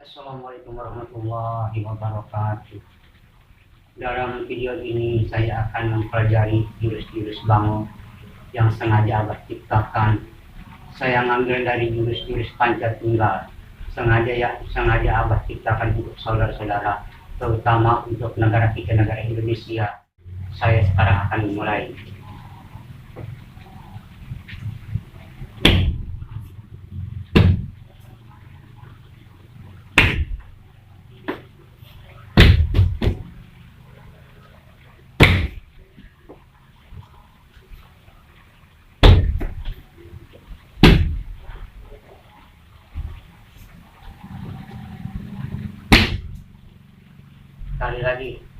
Assalamualaikum warahmatullahi wabarakatuh. Dalam video ini saya akan mempelajari jurus-jurus bangun yang sengaja Abah ciptakan. Saya ngambil dari jurus-jurus Pancatunggal. Sengaja Abah ciptakan untuk saudara-saudara, terutama untuk negara kita, negara Indonesia. Saya sekarang akan memulai. Sekali lagi.